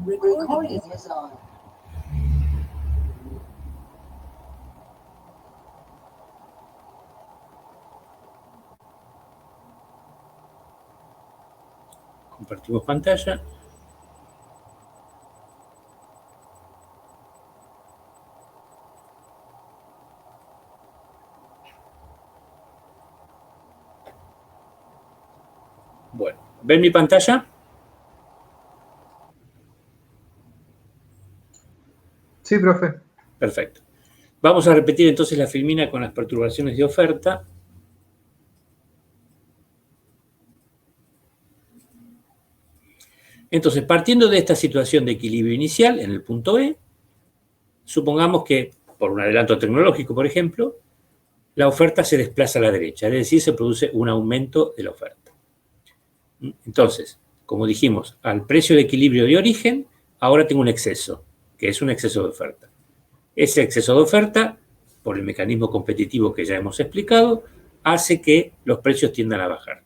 Recording is on. Compartimos pantalla. Bueno, ¿ven mi pantalla? Sí, profe. Perfecto. Vamos a repetir entonces la filmina con las perturbaciones de oferta. Entonces, partiendo de esta situación de equilibrio inicial en el punto E, supongamos que, por un adelanto tecnológico, por ejemplo, la oferta se desplaza a la derecha, es decir, se produce un aumento de la oferta. Entonces, como dijimos, al precio de equilibrio de origen, ahora tengo un exceso, que es un exceso de oferta. Ese exceso de oferta, por el mecanismo competitivo que ya hemos explicado, hace que los precios tiendan a bajar.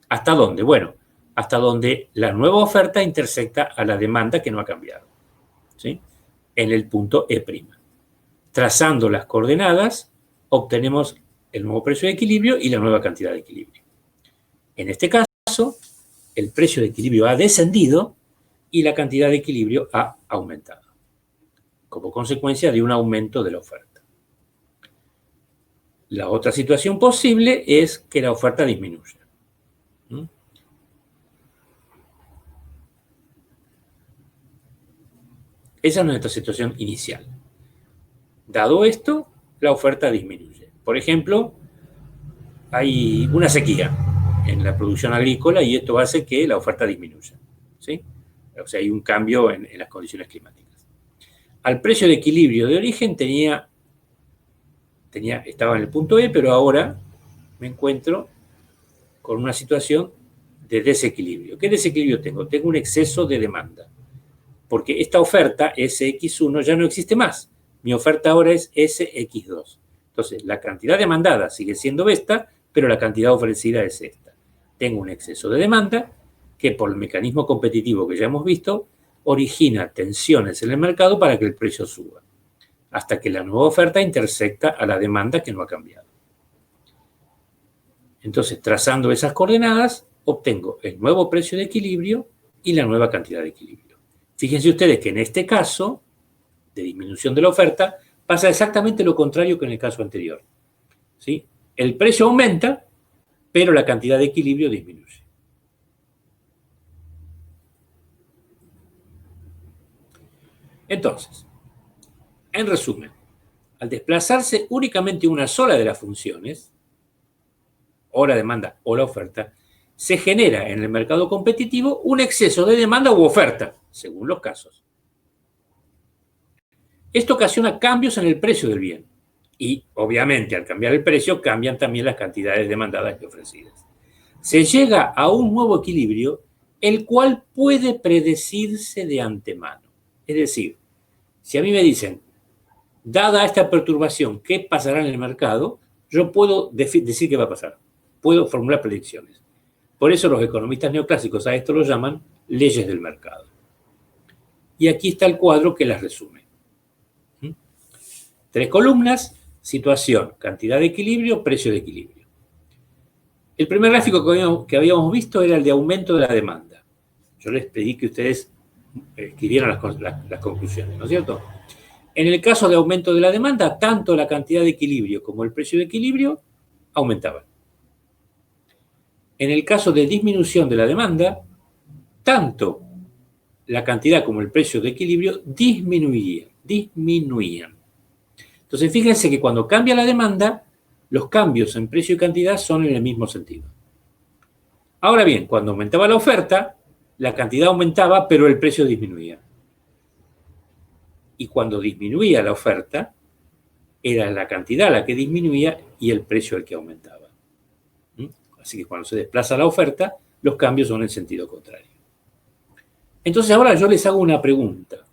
¿Hasta dónde? Bueno, hasta donde la nueva oferta intersecta a la demanda que no ha cambiado, ¿sí? En el punto E'. Trazando las coordenadas, obtenemos el nuevo precio de equilibrio y la nueva cantidad de equilibrio. En este caso, el precio de equilibrio ha descendido y la cantidad de equilibrio ha aumentado, como consecuencia de un aumento de la oferta. La otra situación posible es que la oferta disminuya. Esa es nuestra situación inicial. Dado esto, la oferta disminuye. Por ejemplo, hay una sequía en la producción agrícola y esto hace que la oferta disminuya, ¿sí? O sea, hay un cambio en las condiciones climáticas. Al precio de equilibrio de origen estaba en el punto E, pero ahora me encuentro con una situación de desequilibrio. ¿Qué desequilibrio tengo? Tengo un exceso de demanda, porque esta oferta SX1 ya no existe más. Mi oferta ahora es SX2. Entonces, la cantidad demandada sigue siendo esta, pero la cantidad ofrecida es esta. Tengo un exceso de demanda que, por el mecanismo competitivo que ya hemos visto, origina tensiones en el mercado para que el precio suba, hasta que la nueva oferta intersecta a la demanda que no ha cambiado. Entonces, trazando esas coordenadas, obtengo el nuevo precio de equilibrio y la nueva cantidad de equilibrio. Fíjense ustedes que en este caso de disminución de la oferta pasa exactamente lo contrario que en el caso anterior, ¿sí? El precio aumenta, pero la cantidad de equilibrio disminuye. Entonces, en resumen, al desplazarse únicamente una sola de las funciones, o la demanda o la oferta, se genera en el mercado competitivo un exceso de demanda u oferta, según los casos. Esto ocasiona cambios en el precio del bien y, obviamente, al cambiar el precio, cambian también las cantidades demandadas y ofrecidas. Se llega a un nuevo equilibrio, el cual puede predecirse de antemano. Es decir, si a mí me dicen, dada esta perturbación, ¿qué pasará en el mercado? Yo puedo decir qué va a pasar. Puedo formular predicciones. Por eso los economistas neoclásicos a esto lo llaman leyes del mercado. Y aquí está el cuadro que las resume. 3 columnas, situación, cantidad de equilibrio, precio de equilibrio. El primer gráfico que habíamos visto era el de aumento de la demanda. Yo les pedí que ustedes escribieran las conclusiones, ¿no es cierto? En el caso de aumento de la demanda, tanto la cantidad de equilibrio como el precio de equilibrio aumentaban. En el caso de disminución de la demanda, tanto la cantidad como el precio de equilibrio disminuían. Entonces, fíjense que cuando cambia la demanda, los cambios en precio y cantidad son en el mismo sentido. Ahora bien, cuando aumentaba la oferta, la cantidad aumentaba, pero el precio disminuía. Y cuando disminuía la oferta, era la cantidad la que disminuía y el precio el que aumentaba. Así que cuando se desplaza la oferta, los cambios son en sentido contrario. Entonces ahora yo les hago una pregunta.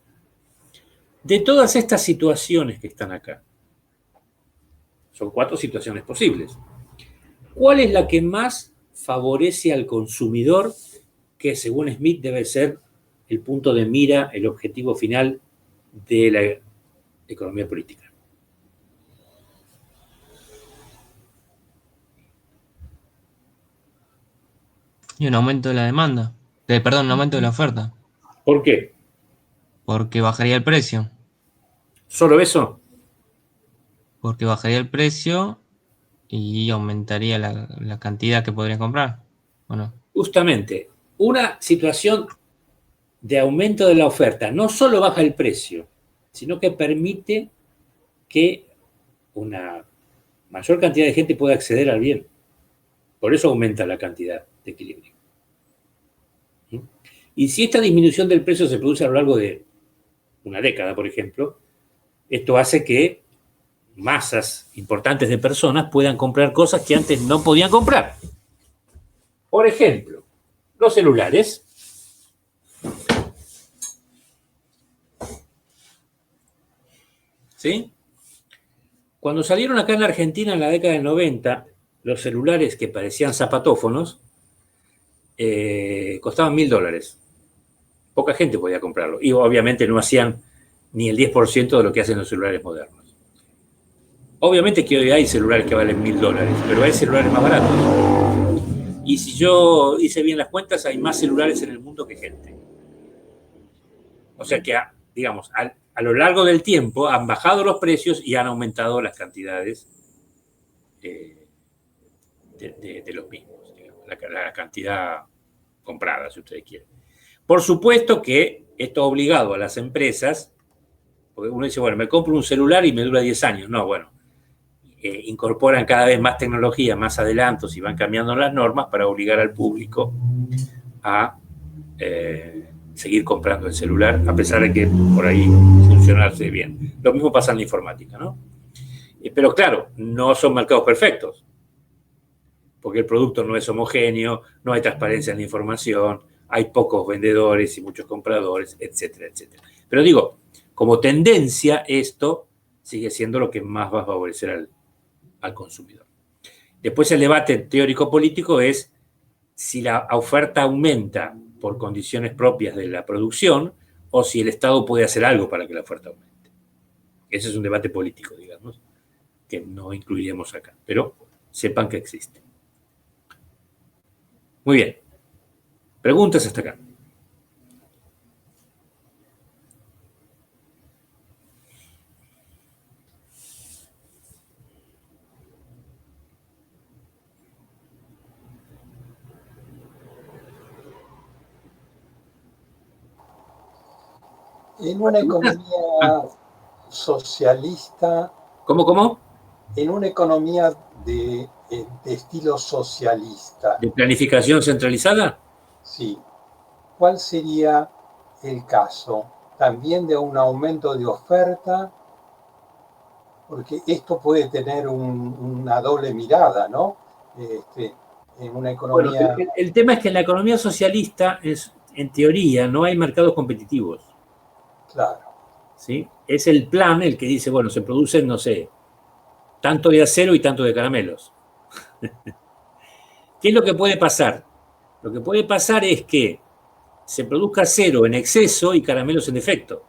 De todas estas situaciones que están acá, son 4 situaciones posibles, ¿cuál es la que más favorece al consumidor, que según Smith debe ser el punto de mira, el objetivo final de la economía política. Y un aumento de la demanda. Perdón, un aumento de la oferta. ¿Por qué? Porque bajaría el precio. ¿Solo eso? Porque bajaría el precio y aumentaría la cantidad que podrían comprar. ¿O no? Justamente, una situación de aumento de la oferta no solo baja el precio, sino que permite que una mayor cantidad de gente pueda acceder al bien. Por eso aumenta la cantidad de equilibrio. ¿Sí? Y si esta disminución del precio se produce a lo largo de una década, por ejemplo, esto hace que masas importantes de personas puedan comprar cosas que antes no podían comprar. Por ejemplo, los celulares. ¿Sí? Cuando salieron acá en la Argentina en la década del 90, los celulares que parecían zapatófonos costaban $1.000. Poca gente podía comprarlo. Y obviamente no hacían ni el 10% de lo que hacen los celulares modernos. Obviamente que hoy hay celulares que valen $1.000, pero hay celulares más baratos. Y si yo hice bien las cuentas, hay más celulares en el mundo que gente. O sea que, digamos, a lo largo del tiempo han bajado los precios y han aumentado las cantidades de los mismos, digamos, la cantidad comprada, si ustedes quieren. Por supuesto que esto ha obligado a las empresas, porque uno dice, bueno, me compro un celular y me dura 10 años. No, bueno, incorporan cada vez más tecnología, más adelantos y van cambiando las normas para obligar al público a seguir comprando el celular, a pesar de que por ahí funcionarse bien. Lo mismo pasa en la informática, ¿no? Pero claro, no son mercados perfectos, porque el producto no es homogéneo, no hay transparencia en la información, hay pocos vendedores y muchos compradores, etcétera, etcétera. Pero digo, como tendencia, esto sigue siendo lo que más va a favorecer al consumidor. Después el debate teórico-político es si la oferta aumenta por condiciones propias de la producción o si el Estado puede hacer algo para que la oferta aumente. Ese es un debate político, digamos, que no incluiremos acá, pero sepan que existe. Muy bien. Preguntas hasta acá. En una economía socialista. ¿Cómo? En una economía de estilo socialista. ¿De planificación centralizada? Sí. ¿Cuál sería el caso? ¿También de un aumento de oferta? Porque esto puede tener una doble mirada, ¿no? En una economía... Bueno, el tema es que en la economía socialista, en teoría, no hay mercados competitivos. Claro. ¿Sí? Es el plan el que dice, bueno, se producen, no sé, tanto de acero y tanto de caramelos. ¿Qué es lo que puede pasar? Lo que puede pasar es que se produzca acero en exceso y caramelos en defecto.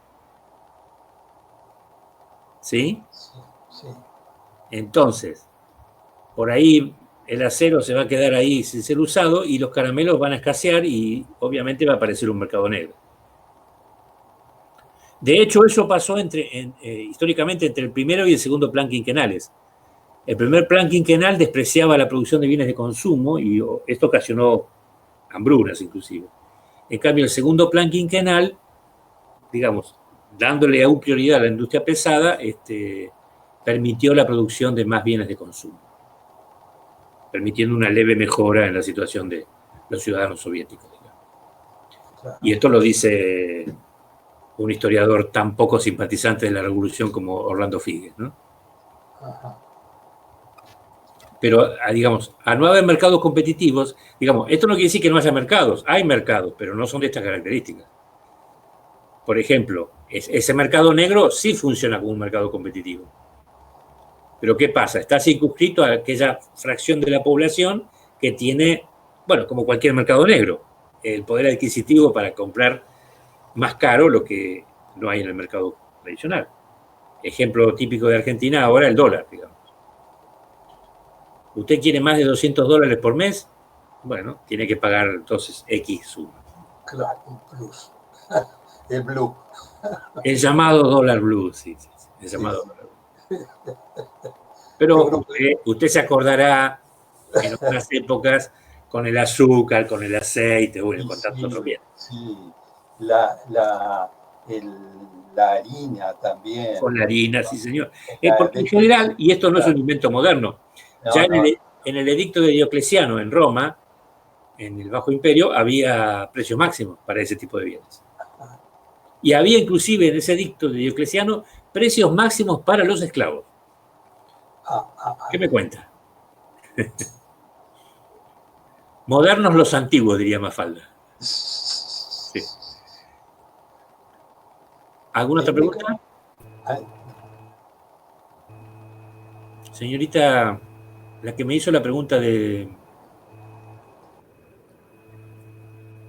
¿Sí? Sí. Entonces, por ahí el acero se va a quedar ahí sin ser usado y los caramelos van a escasear y obviamente va a aparecer un mercado negro. De hecho, eso pasó históricamente entre el primero y el segundo plan quinquenales. El primer plan quinquenal despreciaba la producción de bienes de consumo y esto ocasionó hambrunas inclusive. En cambio, el segundo plan quinquenal, digamos, dándole aún prioridad a la industria pesada, permitió la producción de más bienes de consumo, permitiendo una leve mejora en la situación de los ciudadanos soviéticos. Digamos. Y esto lo dice un historiador tan poco simpatizante de la revolución como Orlando Figes, ¿no? Ajá. Pero, digamos, a no haber mercados competitivos, digamos, esto no quiere decir que no haya mercados, hay mercados, pero no son de estas características. Por ejemplo, ese mercado negro sí funciona como un mercado competitivo. Pero ¿qué pasa? Está circunscrito a aquella fracción de la población que tiene, bueno, como cualquier mercado negro, el poder adquisitivo para comprar más caro lo que no hay en el mercado tradicional. Ejemplo típico de Argentina ahora, el dólar, digamos. ¿Usted quiere más de $200 por mes? Bueno, tiene que pagar entonces X suma. Claro, un plus. El blue. El llamado dólar blue, sí. El llamado dólar blue. Pero usted se acordará en otras épocas con el azúcar, con el aceite, bueno, con tantos otros bienes. Sí, la harina también. Con la harina, sí, señor. Porque en general, y esto no es un invento moderno, ya en el edicto de Diocleciano en Roma, en el Bajo Imperio, había precios máximos para ese tipo de bienes. Y había inclusive en ese edicto de Diocleciano precios máximos para los esclavos. ¿Qué me cuenta? Modernos los antiguos, diría Mafalda. Sí. ¿Alguna otra pregunta? Señorita, la que me hizo la pregunta de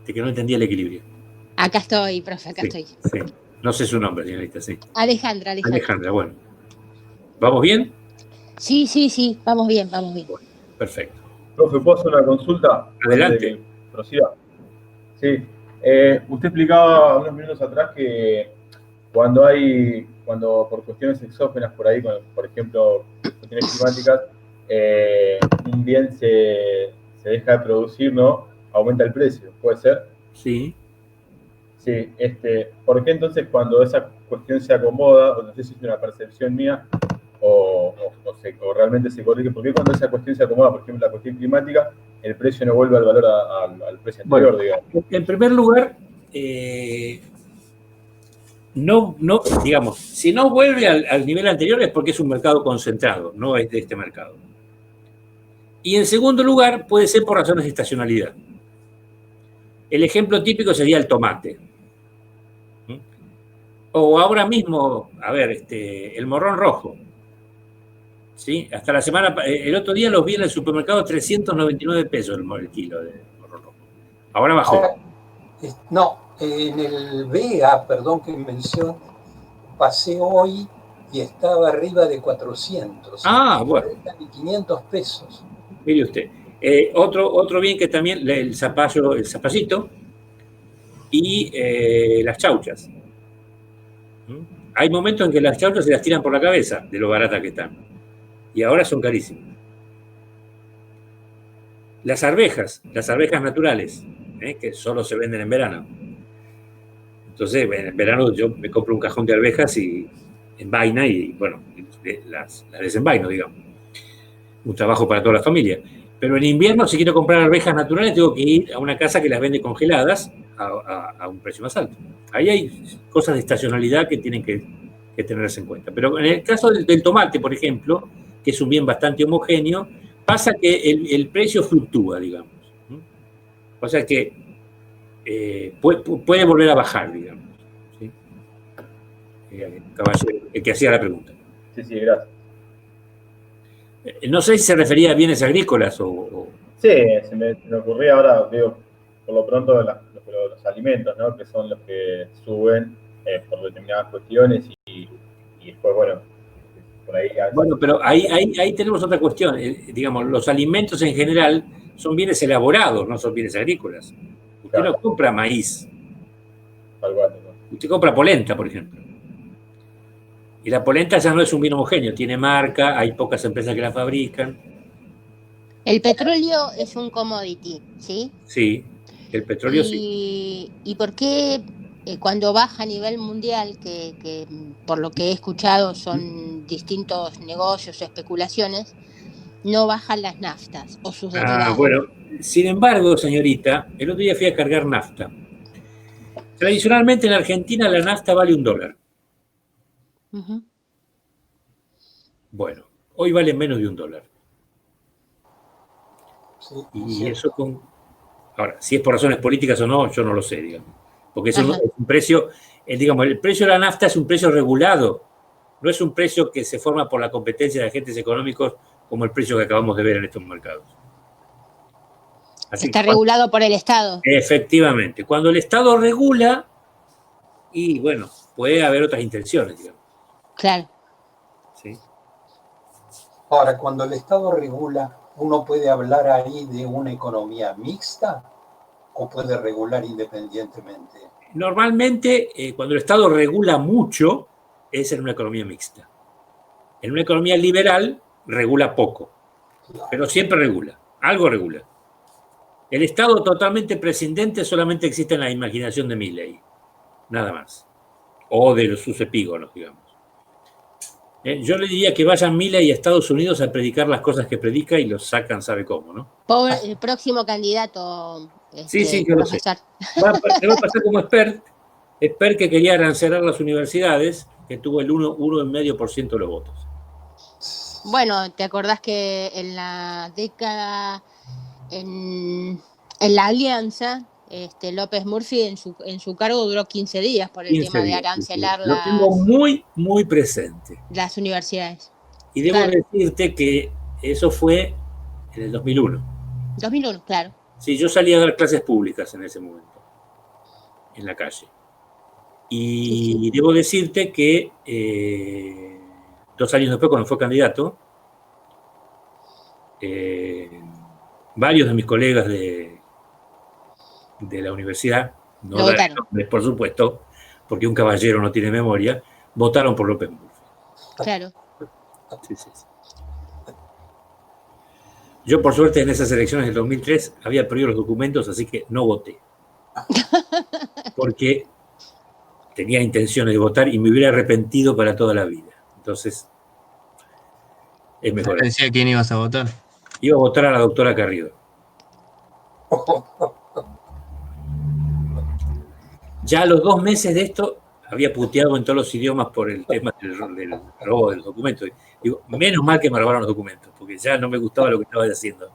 que no entendía el equilibrio. Acá estoy, profe, acá estoy. Sí. No sé su nombre, señorita, sí. Alejandra. Alejandra, bueno. ¿Vamos bien? Sí, vamos bien. Bueno, perfecto. Profe, ¿puedo hacer una consulta? Adelante. Prosiga. Sí. Usted explicaba unos minutos atrás que cuando por cuestiones exógenas por ahí, por ejemplo, cuestiones climáticas, un bien se deja de producir, ¿no? Aumenta el precio, ¿puede ser? Sí. Sí, ¿por qué entonces cuando esa cuestión se acomoda, o no sé si es una percepción mía, o realmente se corrige, por qué cuando esa cuestión se acomoda, por ejemplo, la cuestión climática, el precio no vuelve al valor al precio anterior, digamos? En primer lugar, digamos, si no vuelve al nivel anterior es porque es un mercado concentrado, no es de este mercado. Y en segundo lugar, puede ser por razones de estacionalidad. El ejemplo típico sería el tomate. O ahora mismo, a ver, el morrón rojo. ¿Sí? Hasta la semana, el otro día los vi en el supermercado 399 pesos el kilo de morrón rojo. Ahora bajó. No, en el Vega, perdón que mencioné, pasé hoy y estaba arriba de 400. Bueno. 500 pesos. Mire usted. Otro bien que también, el zapallito y las chauchas. Hay momentos en que las chauchas se las tiran por la cabeza de lo baratas que están. Y ahora son carísimas. Las arvejas naturales, que solo se venden en verano. Entonces, en verano yo me compro un cajón de arvejas en vaina y, bueno, las desenvaino, digamos. Un trabajo para toda la familia. Pero en invierno, si quiero comprar arvejas naturales, tengo que ir a una casa que las vende congeladas a un precio más alto. Ahí hay cosas de estacionalidad que tienen que tenerse en cuenta. Pero en el caso del tomate, por ejemplo, que es un bien bastante homogéneo, pasa que el precio fluctúa, digamos. O sea que puede volver a bajar, digamos. ¿Sí? Caballero, el que hacía la pregunta. Sí, gracias. No sé si se refería a bienes agrícolas o... Sí, se me ocurría ahora, digo, por lo pronto los alimentos, ¿no? Que son los que suben por determinadas cuestiones y después, bueno, por ahí... Bueno, pero ahí tenemos otra cuestión. Digamos, los alimentos en general son bienes elaborados, no son bienes agrícolas. Usted no compra maíz. Tal cual, ¿no? Usted compra polenta, por ejemplo. Y la polenta ya no es un bien homogéneo, tiene marca, hay pocas empresas que la fabrican. El petróleo es un commodity, ¿sí? Sí, el petróleo sí. ¿Y por qué cuando baja a nivel mundial, que por lo que he escuchado son distintos negocios o especulaciones, no bajan las naftas o sus derivados? Bueno, sin embargo, señorita, el otro día fui a cargar nafta. Tradicionalmente en Argentina la nafta vale $1. Uh-huh. Bueno, hoy vale menos de $1. Sí, y eso con... Ahora, si es por razones políticas o no, yo no lo sé, digamos. Porque es un precio, digamos, el precio de la nafta es un precio regulado. No es un precio que se forma por la competencia de agentes económicos como el precio que acabamos de ver en estos mercados. Así está regulado por el Estado. Efectivamente. Cuando el Estado regula, Y bueno, puede haber otras intenciones, digamos. Claro. ¿Sí? Ahora, cuando el Estado regula, ¿uno puede hablar ahí de una economía mixta o puede regular independientemente? Normalmente, cuando el Estado regula mucho, es en una economía mixta. En una economía liberal, regula poco, pero siempre regula, algo regula. El Estado totalmente prescindente solamente existe en la imaginación de Milley, nada más. O de sus epígonos, digamos. Yo le diría que vayan Milley a Estados Unidos a predicar las cosas que predica y los sacan, sabe cómo, ¿no? Pobre, el próximo candidato, Sí, yo lo sé. profesor. Le va a pasar como Spert que quería arancelar las universidades, que tuvo el 1,5% de los votos. Bueno, ¿te acordás que en la década, en la alianza, López Murphy en su cargo duró 15 días por el 15 tema de días. arancelar Lo tengo muy, muy presente. las universidades? Y debo Claro. decirte que eso fue en el 2001. 2001, claro. Sí, yo salí a dar clases públicas en ese momento, en la calle. Y Sí. debo decirte que 2 años después, cuando fue candidato, varios de mis colegas de la universidad, no Lo daré votaron. nombres, por supuesto, porque un caballero no tiene memoria, votaron por López Murphy. Claro. Sí. Yo, por suerte, en esas elecciones del 2003 había perdido los documentos, así que no voté. Porque tenía intenciones de votar y me hubiera arrepentido para toda la vida. Entonces, es mejor. ¿Te decía quién ibas a votar? Iba a votar a la doctora Carrido. Ya a los 2 meses de esto, había puteado en todos los idiomas por el tema del robo de los documentos. Digo, menos mal que me robaron los documentos, porque ya no me gustaba lo que estaba haciendo.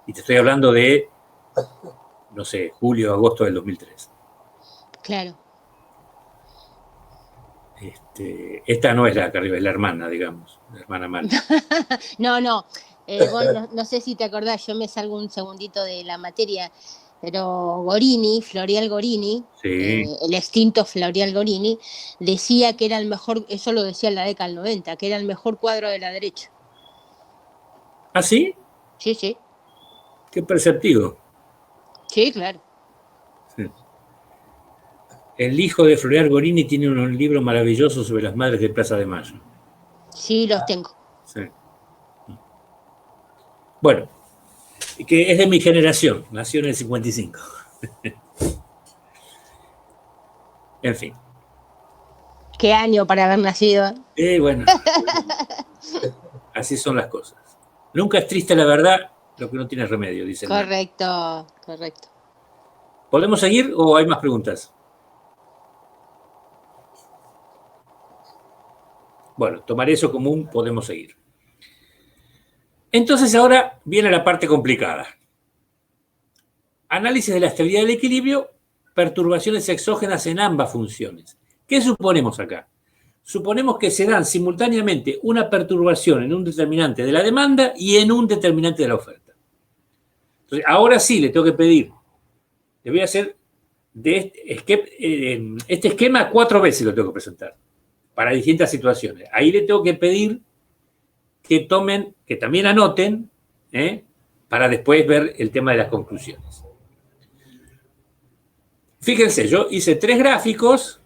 Y te estoy hablando de, no sé, julio, agosto del 2003. Claro. Esta no es la Carrido, es la hermana, digamos, la hermana mala. No. Vos no sé si te acordás, yo me salgo un segundito de la materia, pero Gorini, Florial Gorini, Sí. el extinto Florial Gorini, decía que era el mejor, eso lo decía en la década del 90, que era el mejor cuadro de la derecha. ¿Ah, sí? Sí. Qué perceptivo. Sí, claro. Sí. El hijo de Florial Gorini tiene un libro maravilloso sobre las madres de Plaza de Mayo. Sí, los tengo. Sí. Bueno, que es de mi generación, nació en el 55. En fin. Qué año para haber nacido. Bueno, así son las cosas. Nunca es triste la verdad, lo que no tiene remedio, dice. Correcto. ¿Podemos seguir o hay más preguntas? Bueno, tomaré eso como un podemos seguir. Entonces ahora viene la parte complicada. Análisis de la estabilidad del equilibrio, perturbaciones exógenas en ambas funciones. ¿Qué suponemos acá? Suponemos que se dan simultáneamente una perturbación en un determinante de la demanda y en un determinante de la oferta. Entonces, ahora sí le tengo que pedir, le voy a hacer de este esquema 4 veces lo tengo que presentar para distintas situaciones. Ahí le tengo que pedir que tomen, que también anoten, para después ver el tema de las conclusiones. Fíjense, yo hice 3 gráficos.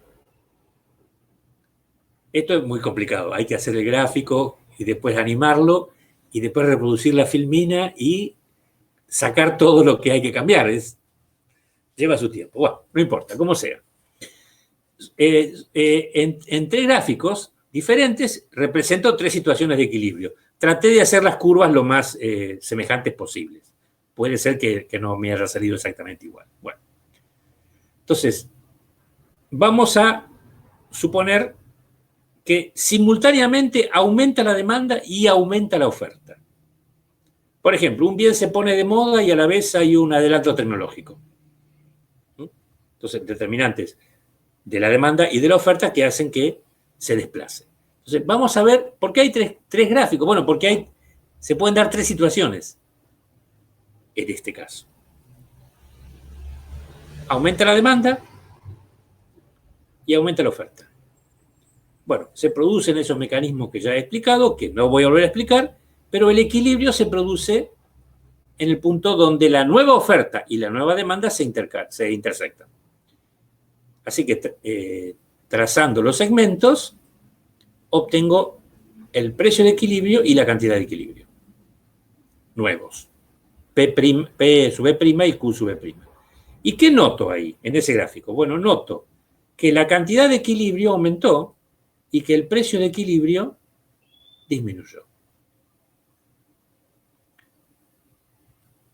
Esto es muy complicado. Hay que hacer el gráfico y después animarlo y después reproducir la filmina y sacar todo lo que hay que cambiar. Lleva su tiempo. Bueno, no importa, como sea. En 3 gráficos diferentes represento 3 situaciones de equilibrio. Traté de hacer las curvas lo más semejantes posibles. Puede ser que no me haya salido exactamente igual. Bueno. Entonces, vamos a suponer que simultáneamente aumenta la demanda y aumenta la oferta. Por ejemplo, un bien se pone de moda y a la vez hay un adelanto tecnológico. Entonces, determinantes de la demanda y de la oferta que hacen que se desplace. Entonces, vamos a ver, ¿por qué hay 3 gráficos? Bueno, porque se pueden dar 3 situaciones en este caso. Aumenta la demanda y aumenta la oferta. Bueno, se producen esos mecanismos que ya he explicado, que no voy a volver a explicar, pero el equilibrio se produce en el punto donde la nueva oferta y la nueva demanda se intersectan. Así que trazando los segmentos, obtengo el precio de equilibrio y la cantidad de equilibrio. Nuevos. P sub E' y Q sub E'. ¿Y qué noto ahí, en ese gráfico? Bueno, noto que la cantidad de equilibrio aumentó y que el precio de equilibrio disminuyó.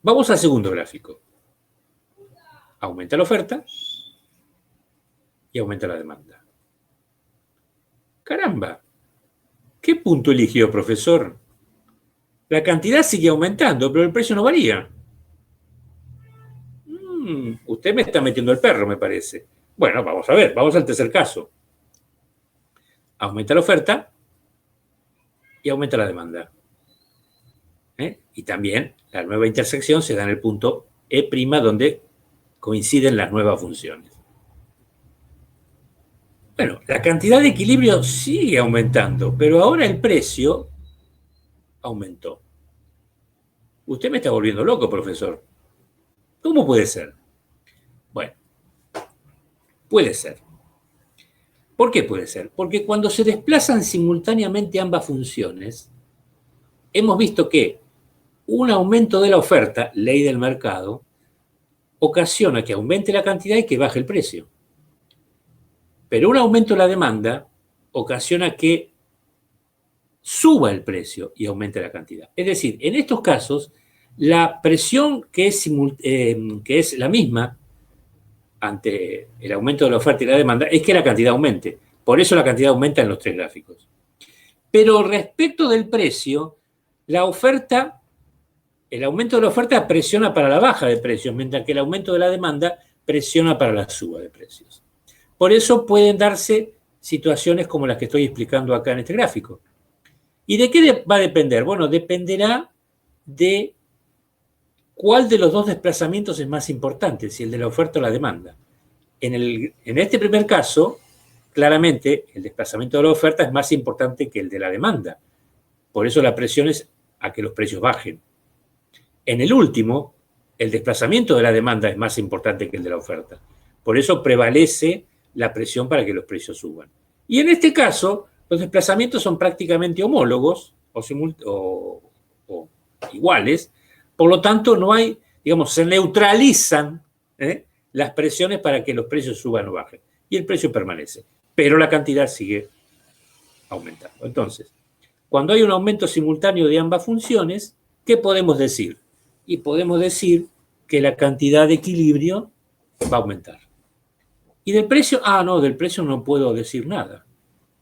Vamos al segundo gráfico. Aumenta la oferta y aumenta la demanda. Caramba, ¿qué punto eligió, profesor? La cantidad sigue aumentando, pero el precio no varía. Usted me está metiendo el perro, me parece. Bueno, vamos a ver, vamos al tercer caso. Aumenta la oferta y aumenta la demanda. Y también la nueva intersección se da en el punto E', donde coinciden las nuevas funciones. Bueno, la cantidad de equilibrio sigue aumentando, pero ahora el precio aumentó. Usted me está volviendo loco, profesor. ¿Cómo puede ser? Bueno, puede ser. ¿Por qué puede ser? Porque cuando se desplazan simultáneamente ambas funciones, hemos visto que un aumento de la oferta, ley del mercado, ocasiona que aumente la cantidad y que baje el precio. Pero un aumento de la demanda ocasiona que suba el precio y aumente la cantidad. Es decir, en estos casos, la presión que es la misma ante el aumento de la oferta y la demanda es que la cantidad aumente. Por eso la cantidad aumenta en los tres gráficos. Pero respecto del precio, el aumento de la oferta presiona para la baja de precios, mientras que el aumento de la demanda presiona para la suba de precios. Por eso pueden darse situaciones como las que estoy explicando acá en este gráfico. ¿Y de qué va a depender? Bueno, dependerá de cuál de los dos desplazamientos es más importante, si el de la oferta o la demanda. En este primer caso, claramente, el desplazamiento de la oferta es más importante que el de la demanda. Por eso la presión es a que los precios bajen. En el último, el desplazamiento de la demanda es más importante que el de la oferta. Por eso prevalece la presión para que los precios suban. Y en este caso, los desplazamientos son prácticamente homólogos o iguales. Por lo tanto, no hay, se neutralizan las presiones para que los precios suban o bajen. Y el precio permanece. Pero la cantidad sigue aumentando. Entonces, cuando hay un aumento simultáneo de ambas funciones, ¿qué podemos decir? Y podemos decir que la cantidad de equilibrio va a aumentar. ¿Y del precio? No, del precio no puedo decir nada.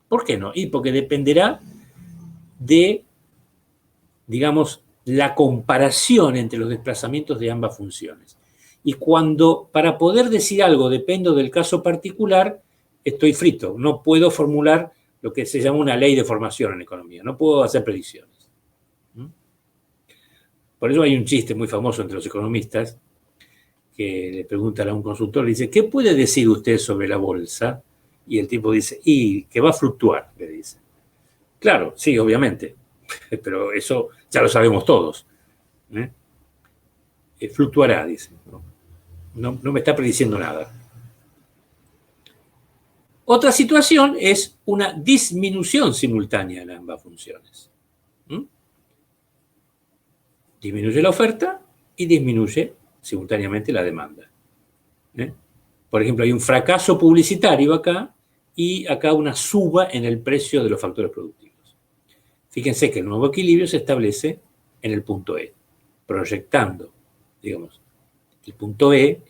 ¿Por qué no? Y porque dependerá de, la comparación entre los desplazamientos de ambas funciones. Y para poder decir algo dependo del caso particular, estoy frito. No puedo formular lo que se llama una ley de formación en economía. No puedo hacer predicciones. Por eso hay un chiste muy famoso entre los economistas que le preguntan a un consultor, le dice, ¿qué puede decir usted sobre la bolsa? Y el tipo dice, que va a fluctuar, le dice. Claro, sí, obviamente, pero eso ya lo sabemos todos. Fluctuará, dice. No me está prediciendo nada. Otra situación es una disminución simultánea en ambas funciones. Disminuye la oferta y disminuye simultáneamente la demanda. Por ejemplo, hay un fracaso publicitario acá y acá una suba en el precio de los factores productivos. Fíjense que el nuevo equilibrio se establece en el punto E, proyectando, el punto E',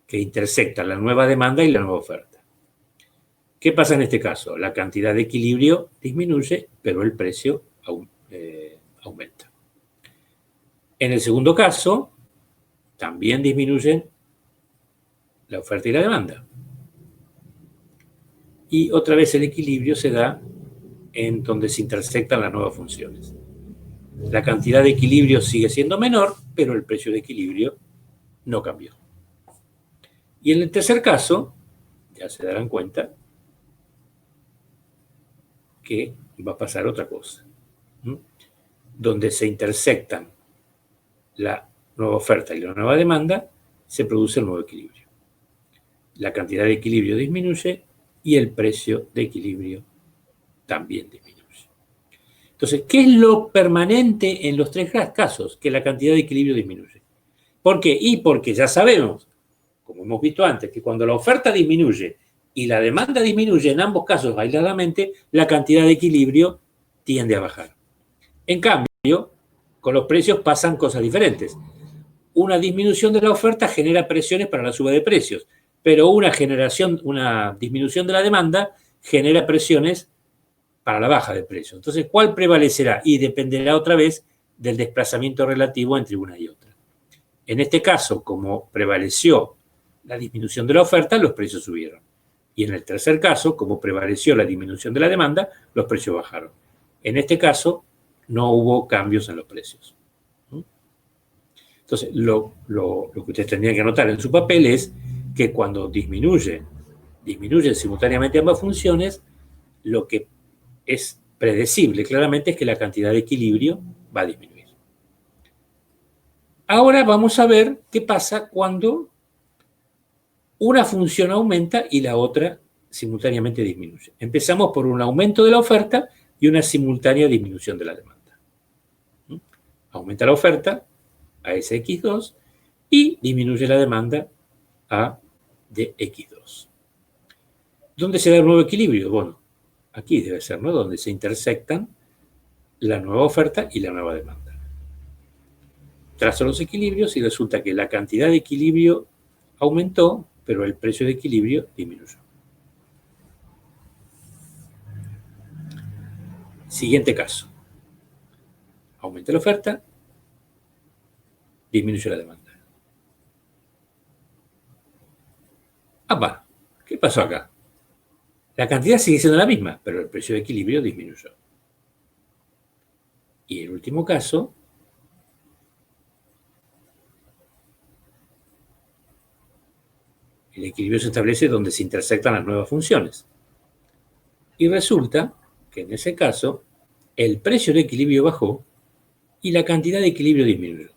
que intersecta la nueva demanda y la nueva oferta. ¿Qué pasa en este caso? La cantidad de equilibrio disminuye, pero el precio aumenta. En el segundo caso, también disminuyen la oferta y la demanda. Y otra vez el equilibrio se da en donde se intersectan las nuevas funciones. La cantidad de equilibrio sigue siendo menor, pero el precio de equilibrio no cambió. Y en el tercer caso, ya se darán cuenta que va a pasar otra cosa. Donde se intersectan la nueva oferta y la nueva demanda, se produce el nuevo equilibrio. La cantidad de equilibrio disminuye y el precio de equilibrio también disminuye. Entonces, ¿qué es lo permanente en los tres casos? Que la cantidad de equilibrio disminuye. ¿Por qué? Y porque ya sabemos, como hemos visto antes, que cuando la oferta disminuye y la demanda disminuye, en ambos casos aisladamente, la cantidad de equilibrio tiende a bajar. En cambio, con los precios pasan cosas diferentes. Una disminución de la oferta genera presiones para la suba de precios, pero una disminución de la demanda genera presiones para la baja de precios. Entonces, ¿cuál prevalecerá? Y dependerá otra vez del desplazamiento relativo entre una y otra. En este caso, como prevaleció la disminución de la oferta, los precios subieron. Y en el tercer caso, como prevaleció la disminución de la demanda, los precios bajaron. En este caso, no hubo cambios en los precios. Entonces, lo que ustedes tendrían que anotar en su papel es que cuando disminuyen simultáneamente ambas funciones, lo que es predecible claramente es que la cantidad de equilibrio va a disminuir. Ahora vamos a ver qué pasa cuando una función aumenta y la otra simultáneamente disminuye. Empezamos por un aumento de la oferta y una simultánea disminución de la demanda. Aumenta la oferta a SX2 y disminuye la demanda a DX2. ¿Dónde se da el nuevo equilibrio? Bueno, aquí debe ser, ¿no? Donde se intersectan la nueva oferta y la nueva demanda. Trazo los equilibrios y resulta que la cantidad de equilibrio aumentó, pero el precio de equilibrio disminuyó. Siguiente caso. Aumenta la oferta, disminuye la demanda. ¡Apa! ¿Qué pasó acá? La cantidad sigue siendo la misma, pero el precio de equilibrio disminuyó. Y el último caso, el equilibrio se establece donde se intersectan las nuevas funciones. Y resulta que en ese caso, el precio de equilibrio bajó y la cantidad de equilibrio disminuyó.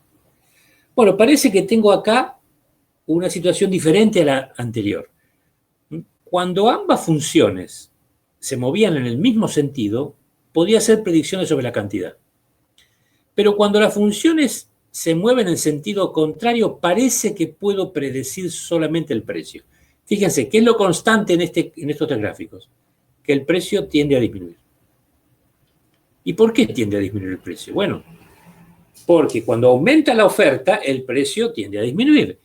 Bueno, parece que tengo acá una situación diferente a la anterior. Cuando ambas funciones se movían en el mismo sentido, podía hacer predicciones sobre la cantidad. Pero cuando las funciones se mueven en sentido contrario, parece que puedo predecir solamente el precio. Fíjense, ¿qué es lo constante en estos tres gráficos? Que el precio tiende a disminuir. ¿Y por qué tiende a disminuir el precio? Bueno, porque cuando aumenta la oferta, el precio tiende a disminuir.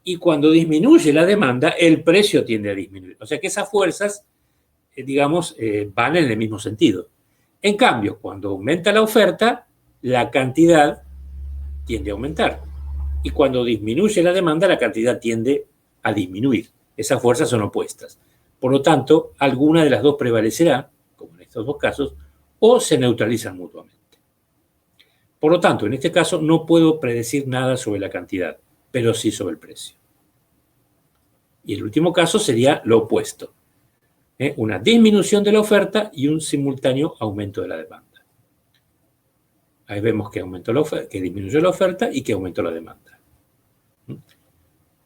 Y cuando disminuye la demanda, el precio tiende a disminuir. O sea que esas fuerzas, van en el mismo sentido. En cambio, cuando aumenta la oferta, la cantidad tiende a aumentar. Y cuando disminuye la demanda, la cantidad tiende a disminuir. Esas fuerzas son opuestas. Por lo tanto, alguna de las dos prevalecerá, como en estos dos casos, o se neutralizan mutuamente. Por lo tanto, en este caso no puedo predecir nada sobre la cantidad, pero sí sobre el precio. Y el último caso sería lo opuesto. Una disminución de la oferta y un simultáneo aumento de la demanda. Ahí vemos que disminuyó la oferta y que aumentó la demanda.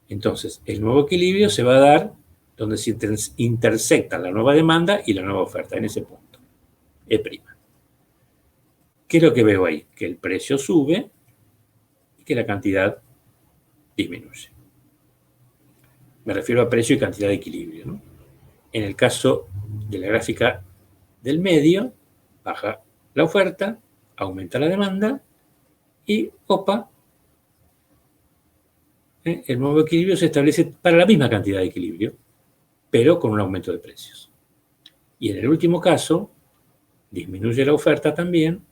Entonces, el nuevo equilibrio se va a dar donde se intersecta la nueva demanda y la nueva oferta, en ese punto. E'. ¿Qué es lo que veo ahí? Que el precio sube y que la cantidad disminuye. Me refiero a precio y cantidad de equilibrio, ¿no? En el caso de la gráfica del medio, baja la oferta, aumenta la demanda y, el nuevo equilibrio se establece para la misma cantidad de equilibrio, pero con un aumento de precios. Y en el último caso, disminuye la oferta también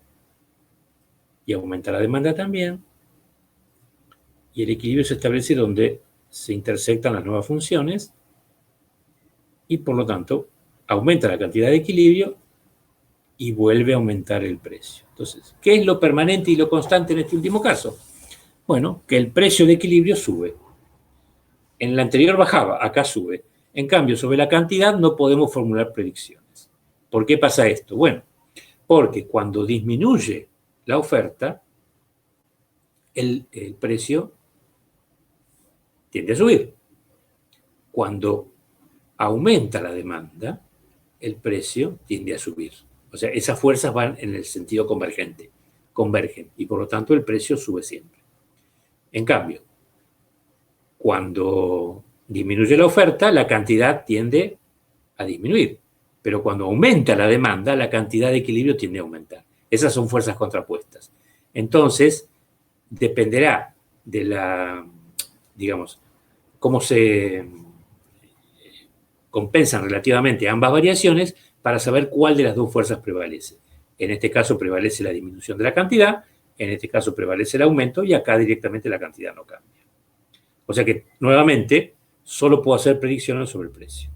y aumenta la demanda también, y el equilibrio se establece donde se intersectan las nuevas funciones y, por lo tanto, aumenta la cantidad de equilibrio y vuelve a aumentar el precio. Entonces, ¿qué es lo permanente y lo constante en este último caso? Bueno, que el precio de equilibrio sube. En el anterior bajaba, acá sube. En cambio, sobre la cantidad no podemos formular predicciones. ¿Por qué pasa esto? Bueno, porque cuando disminuye la oferta, el precio tiende a subir. Cuando aumenta la demanda, el precio tiende a subir. O sea, esas fuerzas van en el sentido convergente, convergen, y por lo tanto el precio sube siempre. En cambio, cuando disminuye la oferta, la cantidad tiende a disminuir. Pero cuando aumenta la demanda, la cantidad de equilibrio tiende a aumentar. Esas son fuerzas contrapuestas. Entonces, dependerá de la, digamos, cómo se compensan relativamente ambas variaciones para saber cuál de las dos fuerzas prevalece. En este caso prevalece la disminución de la cantidad, en este caso prevalece el aumento y acá directamente la cantidad no cambia. O sea que, nuevamente, solo puedo hacer predicciones sobre el precio.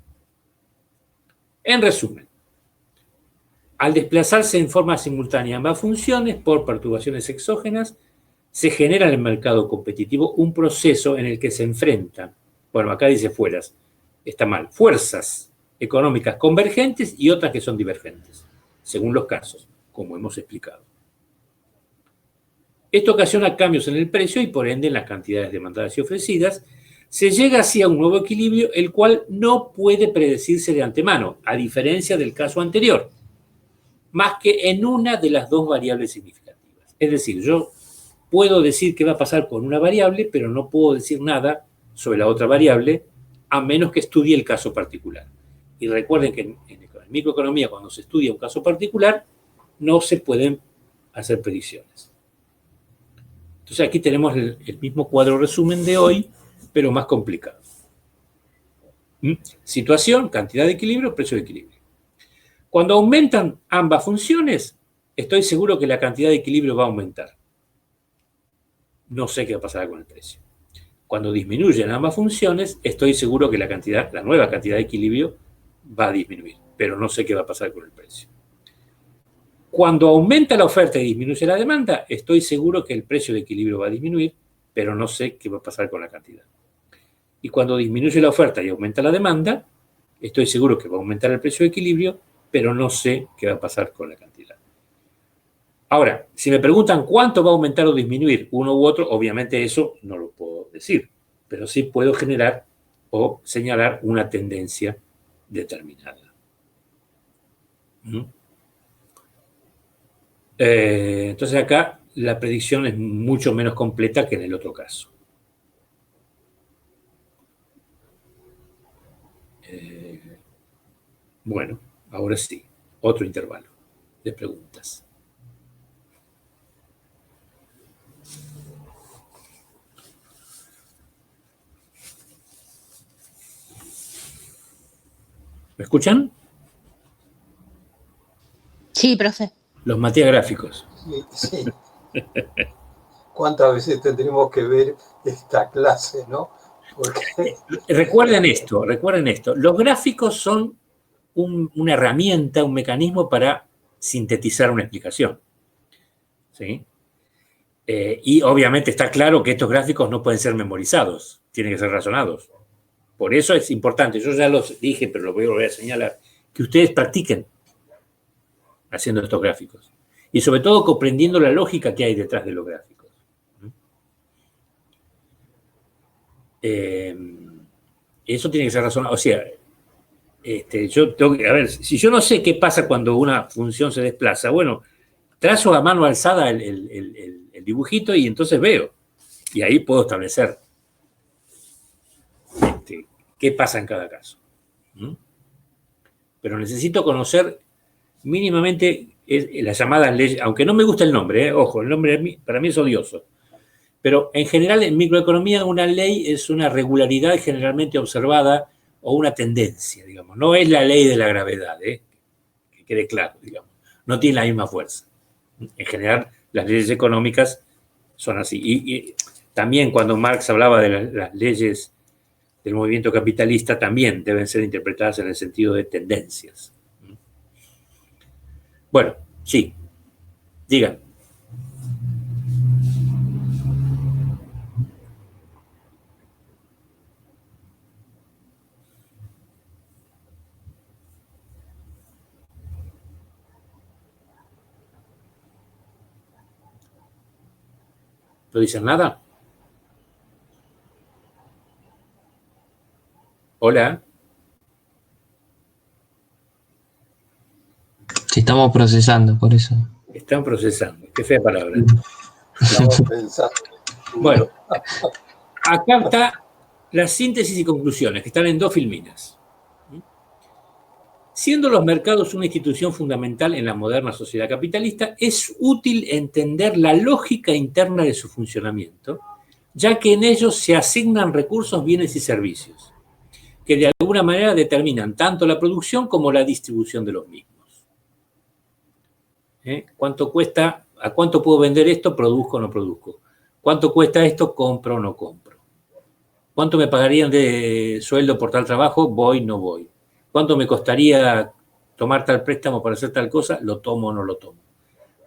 En resumen, al desplazarse en forma simultánea ambas funciones por perturbaciones exógenas, se genera en el mercado competitivo un proceso en el que se enfrentan, bueno, acá dice fuerzas, está mal, fuerzas económicas convergentes y otras que son divergentes, según los casos, como hemos explicado. Esto ocasiona cambios en el precio y por ende en las cantidades demandadas y ofrecidas. Se llega así a un nuevo equilibrio, el cual no puede predecirse de antemano, a diferencia del caso anterior, más que en una de las dos variables significativas. Es decir, yo puedo decir qué va a pasar con una variable, pero no puedo decir nada sobre la otra variable, a menos que estudie el caso particular. Y recuerden que en microeconomía, cuando se estudia un caso particular, no se pueden hacer predicciones. Entonces aquí tenemos el mismo cuadro resumen de hoy, pero más complicado. Situación, cantidad de equilibrio, precio de equilibrio. Cuando aumentan ambas funciones, estoy seguro que la cantidad de equilibrio va a aumentar. No sé qué va a pasar con el precio. Cuando disminuyen ambas funciones, estoy seguro que la nueva cantidad de equilibrio va a disminuir, pero no sé qué va a pasar con el precio. Cuando aumenta la oferta y disminuye la demanda, estoy seguro que el precio de equilibrio va a disminuir, pero no sé qué va a pasar con la cantidad. Y cuando disminuye la oferta y aumenta la demanda, estoy seguro que va a aumentar el precio de equilibrio, pero no sé qué va a pasar con la cantidad. Ahora, si me preguntan cuánto va a aumentar o disminuir uno u otro, obviamente eso no lo puedo decir, pero sí puedo generar o señalar una tendencia determinada. Entonces acá la predicción es mucho menos completa que en el otro caso. Bueno, ahora sí, otro intervalo de preguntas. ¿Me escuchan? Sí, profe. Los maté a gráficos. Sí. ¿Cuántas veces tendremos que ver esta clase, no? Porque... Recuerden esto. Los gráficos son una herramienta, un mecanismo para sintetizar una explicación. ¿Sí? Y obviamente está claro que estos gráficos no pueden ser memorizados, tienen que ser razonados. Por eso es importante, yo ya los dije, pero lo voy a volver a señalar, que ustedes practiquen haciendo estos gráficos. Y sobre todo comprendiendo la lógica que hay detrás de los gráficos. Eso tiene que ser razonado. O sea, yo tengo que, a ver, si yo no sé qué pasa cuando una función se desplaza, bueno, trazo a mano alzada el dibujito y entonces veo. Y ahí puedo establecer qué pasa en cada caso. Pero necesito conocer mínimamente las llamadas leyes, aunque no me gusta el nombre, ojo, el nombre para mí es odioso. Pero en general en microeconomía una ley es una regularidad generalmente observada o una tendencia, digamos. No es la ley de la gravedad, que quede claro, digamos. No tiene la misma fuerza. En general las leyes económicas son así. Y también cuando Marx hablaba de las leyes del movimiento capitalista también deben ser interpretadas en el sentido de tendencias. Bueno, sí, digan. ¿No dicen nada? Hola. Si estamos procesando, por eso. Están procesando. Qué fea palabra. Estamos pensando. Bueno, acá está la síntesis y conclusiones, que están en 2 filminas. Siendo los mercados una institución fundamental en la moderna sociedad capitalista, es útil entender la lógica interna de su funcionamiento, ya que en ellos se asignan recursos, bienes y servicios, que de alguna manera determinan tanto la producción como la distribución de los mismos. ¿Cuánto cuesta? ¿A cuánto puedo vender esto? ¿Produzco o no produzco? ¿Cuánto cuesta esto? ¿Compro o no compro? ¿Cuánto me pagarían de sueldo por tal trabajo? ¿Voy o no voy? ¿Cuánto me costaría tomar tal préstamo para hacer tal cosa? ¿Lo tomo o no lo tomo?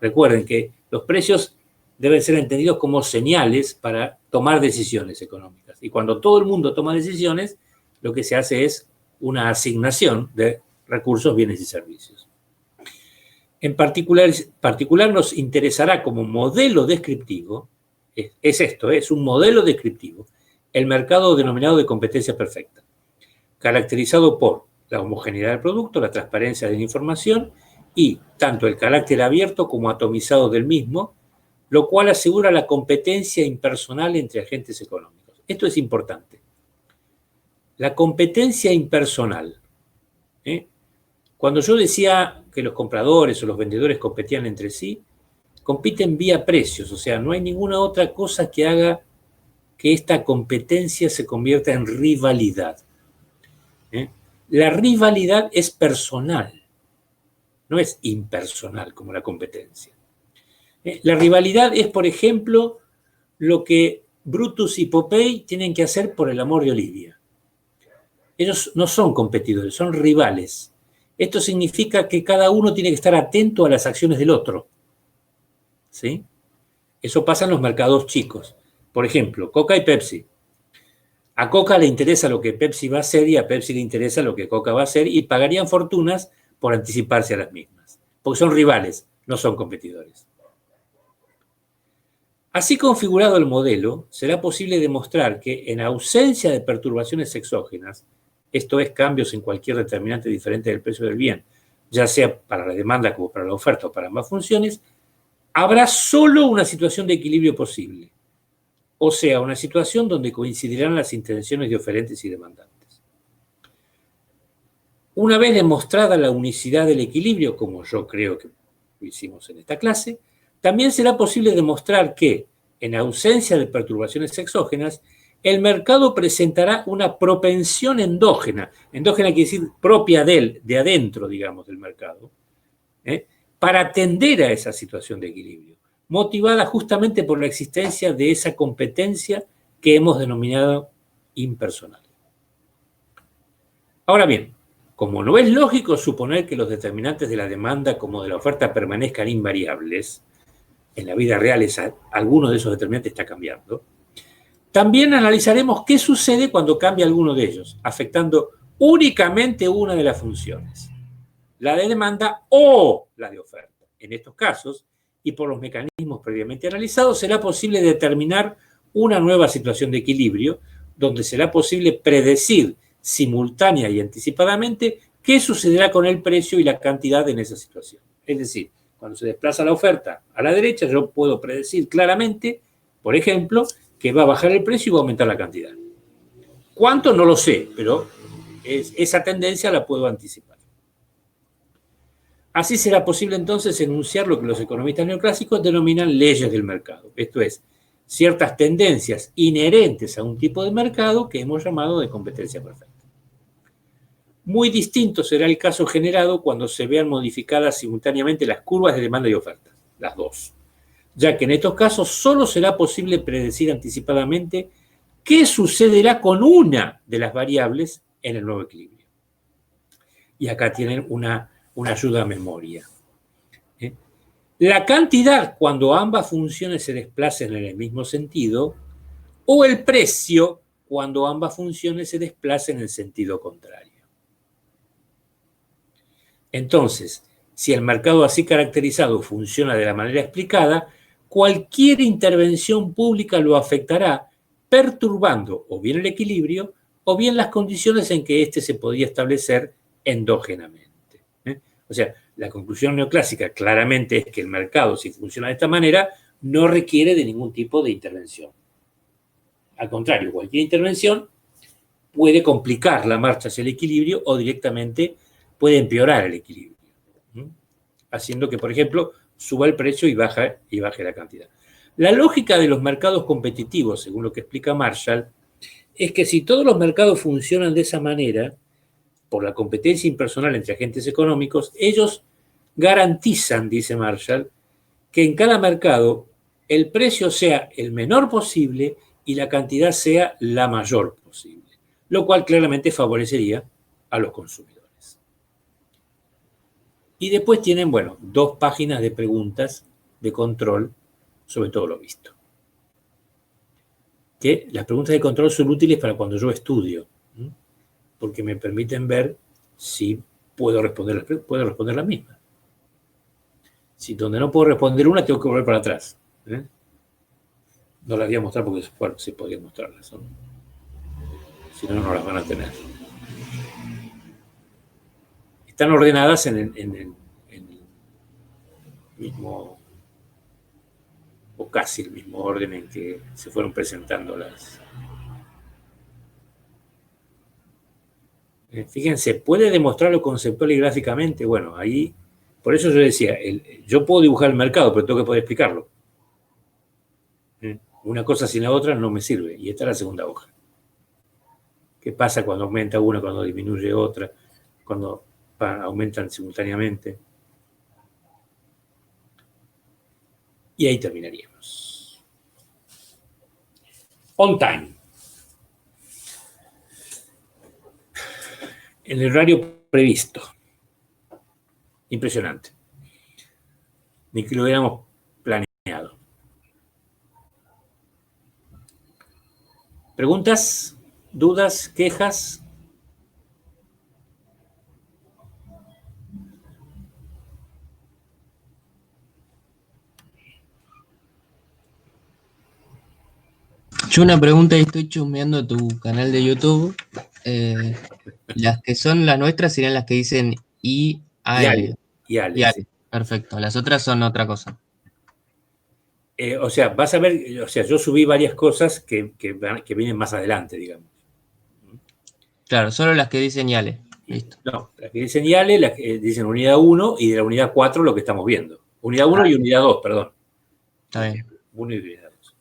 Recuerden que los precios deben ser entendidos como señales para tomar decisiones económicas. Y cuando todo el mundo toma decisiones, lo que se hace es una asignación de recursos, bienes y servicios. En particular nos interesará como modelo descriptivo, es esto, es un modelo descriptivo, el mercado denominado de competencia perfecta, caracterizado por la homogeneidad del producto, la transparencia de la información y tanto el carácter abierto como atomizado del mismo, lo cual asegura la competencia impersonal entre agentes económicos. Esto es importante. La competencia impersonal. Cuando yo decía que los compradores o los vendedores competían entre sí, compiten vía precios, o sea, no hay ninguna otra cosa que haga que esta competencia se convierta en rivalidad. La rivalidad es personal, no es impersonal como la competencia. La rivalidad es, por ejemplo, lo que Brutus y Popeye tienen que hacer por el amor de Olivia. Ellos no son competidores, son rivales. Esto significa que cada uno tiene que estar atento a las acciones del otro. ¿Sí? Eso pasa en los mercados chicos. Por ejemplo, Coca y Pepsi. A Coca le interesa lo que Pepsi va a hacer y a Pepsi le interesa lo que Coca va a hacer y pagarían fortunas por anticiparse a las mismas. Porque son rivales, no son competidores. Así configurado el modelo, será posible demostrar que en ausencia de perturbaciones exógenas, esto es, cambios en cualquier determinante diferente del precio del bien, ya sea para la demanda como para la oferta o para ambas funciones, habrá solo una situación de equilibrio posible. O sea, una situación donde coincidirán las intenciones de oferentes y demandantes. Una vez demostrada la unicidad del equilibrio, como yo creo que lo hicimos en esta clase, también será posible demostrar que, en ausencia de perturbaciones exógenas, el mercado presentará una propensión endógena. Endógena quiere decir propia de adentro, digamos, del mercado, para atender a esa situación de equilibrio, motivada justamente por la existencia de esa competencia que hemos denominado impersonal. Ahora bien, como no es lógico suponer que los determinantes de la demanda como de la oferta permanezcan invariables, en la vida real alguno de esos determinantes está cambiando, también analizaremos qué sucede cuando cambia alguno de ellos, afectando únicamente una de las funciones, la de demanda o la de oferta. En estos casos, y por los mecanismos previamente analizados, será posible determinar una nueva situación de equilibrio, donde será posible predecir simultánea y anticipadamente qué sucederá con el precio y la cantidad en esa situación. Es decir, cuando se desplaza la oferta a la derecha, yo puedo predecir claramente, por ejemplo, que va a bajar el precio y va a aumentar la cantidad. ¿Cuánto? No lo sé, pero esa tendencia la puedo anticipar. Así será posible entonces enunciar lo que los economistas neoclásicos denominan leyes del mercado, esto es, ciertas tendencias inherentes a un tipo de mercado que hemos llamado de competencia perfecta. Muy distinto será el caso generado cuando se vean modificadas simultáneamente las curvas de demanda y oferta, las dos, ya que en estos casos solo será posible predecir anticipadamente qué sucederá con una de las variables en el nuevo equilibrio. Y acá tienen una ayuda a memoria. La cantidad cuando ambas funciones se desplacen en el mismo sentido, o el precio cuando ambas funciones se desplacen en el sentido contrario. Entonces, si el mercado así caracterizado funciona de la manera explicada, cualquier intervención pública lo afectará, perturbando o bien el equilibrio o bien las condiciones en que éste se podía establecer endógenamente. O sea, la conclusión neoclásica claramente es que el mercado, si funciona de esta manera, no requiere de ningún tipo de intervención. Al contrario, cualquier intervención puede complicar la marcha hacia el equilibrio o directamente puede empeorar el equilibrio, haciendo que, por ejemplo, suba el precio y baje la cantidad. La lógica de los mercados competitivos, según lo que explica Marshall, es que si todos los mercados funcionan de esa manera, por la competencia impersonal entre agentes económicos, ellos garantizan, dice Marshall, que en cada mercado el precio sea el menor posible y la cantidad sea la mayor posible, lo cual claramente favorecería a los consumidores. Y después tienen, bueno, 2 páginas de preguntas de control sobre todo lo visto. Que las preguntas de control son útiles para cuando yo estudio, porque me permiten ver si puedo responder la misma. Si donde no puedo responder una, tengo que volver para atrás. No las voy a mostrar porque sí podría mostrarlas, ¿no? Si no, no las van a tener. Están ordenadas en el mismo, o casi el mismo orden en que se fueron presentando las. Fíjense, ¿puede demostrarlo conceptual y gráficamente? Bueno, ahí, por eso yo decía, yo puedo dibujar el mercado, pero tengo que poder explicarlo. Una cosa sin la otra no me sirve, y esta es la segunda hoja. ¿Qué pasa cuando aumenta una, cuando disminuye otra, cuando aumentan simultáneamente? Y ahí terminaríamos. On time. En el horario previsto. Impresionante. Ni que lo hubiéramos planeado. ¿Preguntas? ¿Dudas? ¿Quejas? Yo una pregunta y estoy chusmeando tu canal de YouTube. Las que son las nuestras serían las que dicen IAL. IAL. Sí. Perfecto. Las otras son otra cosa. O sea, vas a ver, o sea, yo subí varias cosas que vienen más adelante, digamos. Claro, solo las que dicen IALE. Listo. No, las que dicen IALE, las que dicen unidad 1 y de la unidad 4 lo que estamos viendo. Unidad 1 y unidad 2, perdón. Está bien. 1 y unidad 2.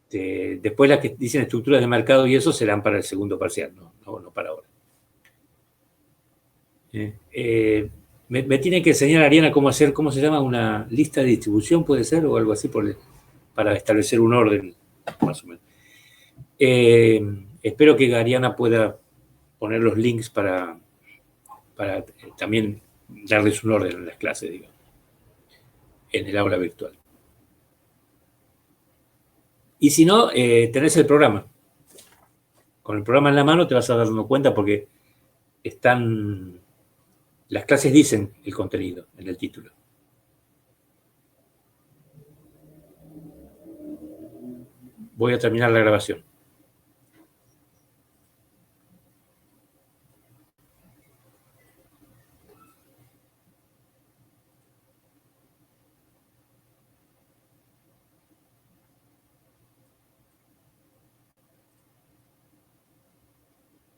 Después las que dicen estructuras de mercado y eso serán para el segundo parcial, no para ahora. Me tiene que enseñar Ariana cómo hacer, ¿cómo se llama? Una lista de distribución, puede ser, o algo así, para establecer un orden, más o menos. Espero que Ariana pueda poner los links para también darles un orden en las clases, digamos, en el aula virtual. Y si no, tenés el programa. Con el programa en la mano te vas a dar dando cuenta porque las clases dicen el contenido en el título. Voy a terminar la grabación.